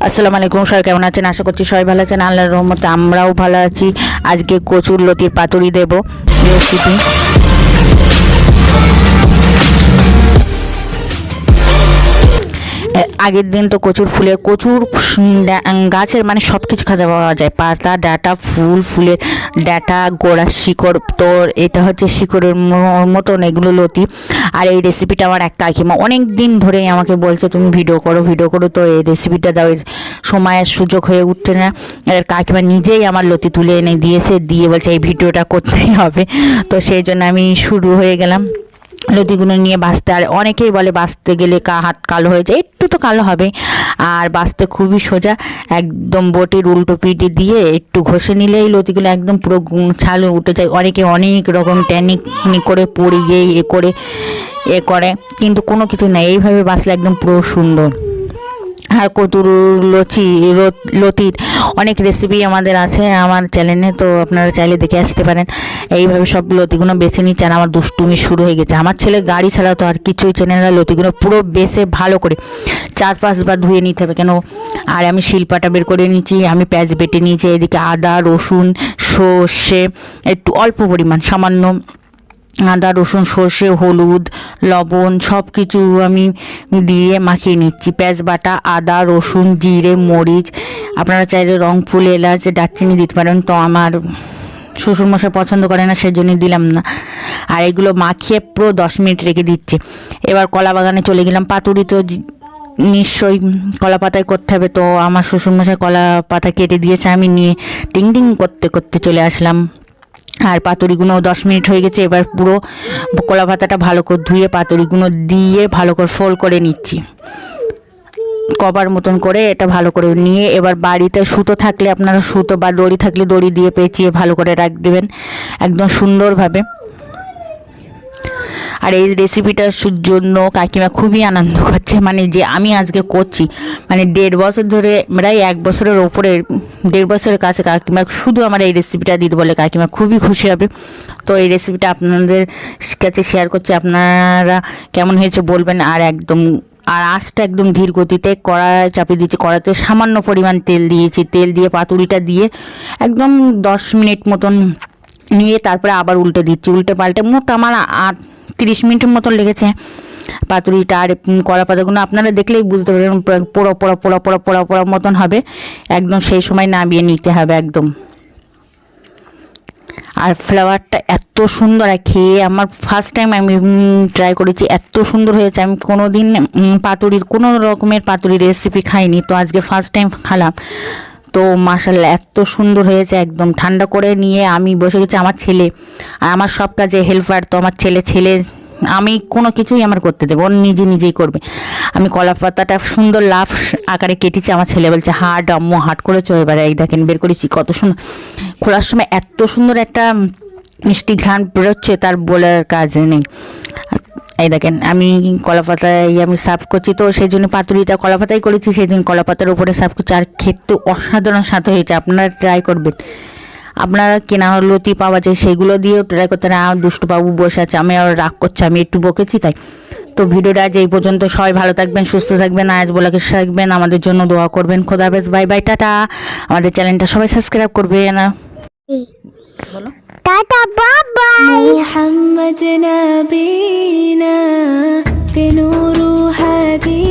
আসসালামু আলাইকুম, সবাই কেমন আছেন? আশা করছি সবাই ভালো আছেন। আল্লাহর রহমতে আমরাও ভালো আছি। আজকে কচুর লতির পাতুরি দেব রেসিপি। আগের দিন তো কচুর গাছের মানে সব কিছু খাতে পাওয়া যায়, পাতা ডাঁটা ফুলের ডাঁটা গোড়া শিকড়। তো এটা হচ্ছে শিকড়ের মতন এগুলো লতি। আর এই রেসিপিটা আমার এক কাকিমা অনেক দিন ধরেই আমাকে বলছে তুমি ভিডিও করো, তো এই রেসিপিটা দাও। সময়ের সুযোগ হয়ে উঠছে না। আর কাকিমা নিজেই আমার লতি তুলে এনে দিয়ে বলছে এই ভিডিওটা করতেই হবে। তো সেই জন্য আমি শুরু হয়ে গেলাম লতিগুলো নিয়ে ভাজতে। আর অনেকেই বলে ভাজতে গেলে হাত কালো হয়ে যায়, একটু তো কালো হবে। আর ভাজতে খুবই সোজা, একদম বটির উল্টো পিঠে দিয়ে একটু ঘষে নিলেই লতিগুলো একদম পুরো ছালে উঠে যায়। অনেকে অনেক রকম টেকনিক করে পড়িয়ে করে, কিন্তু কোনো কিছু নেই, এইভাবে বাছলে একদম পুরো সুন্দর। আর কচুর লতির অনেক রেসিপি আমাদের আছে আমার চ্যানেলে, তো আপনারা চাইলে দেখে আসতে পারেন। এইভাবে সব লতিগুলো বেছে নিচ্ছে। আর আমার দুষ্টুমি শুরু হয়ে গেছে। আমার ছেলে গাড়ি ছাড়া তো আর কিছুই চেনে না। লতিগুলো পুরো বেছে ভালো করে 4-5 বার ধুয়ে নিতে হবে কেন। আর আমি শিলপাটা বের করে নিয়েছি, আমি পেঁয়াজ বেটে নিয়েছি। এদিকে আদা রসুন সর্ষে একটু অল্প পরিমাণ সামান্য আদা রসুন সর্ষে হলুদ লবণ সব কিছু আমি দিয়ে মাখিয়ে নিচ্ছি। পেঁয়াজ বাটা আদা রসুন জিরে মরিচ, আপনারা চাইলে রং ফুল এলাচ দারচিনি দিতে পারেন। তো আমার শ্বশুরমশাই পছন্দ করে না, সেজন্যই দিলাম না। আর এগুলো মাখিয়ে পুরো 10 মিনিট রেখে দিচ্ছি। এবার কলা বাগানে চলে গেলাম। পাতুরি তো নিশ্চয়ই কলা পাতায় করতে হবে, তো আমার শ্বশুরমশাই কলা পাতা কেটে দিয়েছে, আমি নিয়ে টিং টিং করতে করতে চলে আসলাম। আর পাতুরিগুলো 10 মিনিট হয়ে গেছে। এবার পুরো কলা পাতাটা ভালো করে ধুয়ে পাতুরিগুলো দিয়ে ভালো করে ফোল্ড করে নিচ্ছি, কভার মতন করে এটা ভালো করে নিয়ে এবার বাড়িতে সুতো থাকলে আপনারা সুতো বা দড়ি থাকলে দড়ি দিয়ে পেঁচিয়ে ভালো করে রাখ দেবেন একদম সুন্দরভাবে। আর এই রেসিপিটার জন্য কাকিমা খুবই আনন্দ করছে, মানে যে আমি আজকে করছি, মানে 1.5 বছর ধরে, প্রায় 1 বছরের ওপরে 1.5 বছরের কাছে কাকিমা শুধু আমার এই রেসিপিটা দিতে বলে। কাকিমা খুবই খুশি হবে। তো এই রেসিপিটা আপনাদের কাছে শেয়ার করছি, আপনারা কেমন হয়েছে বলবেন। আর আঁচটা একদম ধীর গতিতে কড়া চাপিয়ে দিয়েছি। কড়াতে সামান্য পরিমাণ তেল দিয়েছি, তেল দিয়ে পাতুরিটা দিয়ে একদম 10 মিনিট মতন নিয়ে তারপরে আবার উল্টে দিচ্ছি। উল্টে পাল্টে মোট আমার 30 মিনিটের মতন লেগেছে পাতুরিটা। আর কলা পাতাগুলো আপনারা দেখলেই বুঝতে পারবেন পোড়া পোড়া পোড়া পোড়া পোড়া পোড়া মতন হবে একদম। সেই সময় নামিয়ে নিতে হবে একদম। আর ফ্লেভারটা এত সুন্দর, খেয়ে আমার ফার্স্ট টাইম আমি ট্রাই করেছি, এত সুন্দর হয়েছে। আমি কোনো দিন কোনো রকমের পাতুরির রেসিপি খাইনি, তো আজকে ফার্স্ট টাইম খেলাম। তো মাশাআল্লাহ এত সুন্দর হয়েছে। একদম ঠান্ডা করে নিয়ে আমি বসে গেছি। আমার ছেলে আর আমার সব কাজে হেল্পার, তো আমার ছেলে আমি কোনো কিছুই আমার করতে দেবো, ও নিজেই করবে। আমি কলা পাতাটা সুন্দর লাফ আকারে কেটেছি। আমার ছেলে বলছে হাট আম্মু হাট করেছো। এবারে এই দেখেন বের করেছি, কত সুন্দর খোলার সময় এত সুন্দর একটা মিষ্টি ঘ্রাণ বেরোচ্ছে, তার বলার কাজ নেই। এই দেখেন আমি কলা পাতায় আমি সার্ভ করছি, তো সেই জন্য পাতুরিটা কলা পাতায় করেছি, সেই দিন কলা পাতার উপরে সার্ভ করছি। আর খেতে অসাধারণ স্বাদ হয়েছে, আপনারা ট্রাই করবেন। আপনারা কেনা লতি পাওয়া যায়, সেগুলো দিয়েও ট্রাই করতে। না দুষ্টুবাবু বসে আছে, আমি আর রাগ করছে, আমি একটু বকেছি তাই। তো ভিডিওটা আজ এই পর্যন্ত। সবাই ভালো থাকবেন সুস্থ থাকবেন, আজ বলাকে থাকবেন, আমাদের জন্য দোয়া করবেন। খোদা হাফেজ, বাই বাই, টাটা। আমাদের চ্যানেলটা সবাই সাবস্ক্রাইব করবে না বলো টাটা বাই। মুহাম্মদ নবীনা বিনুরু হাদি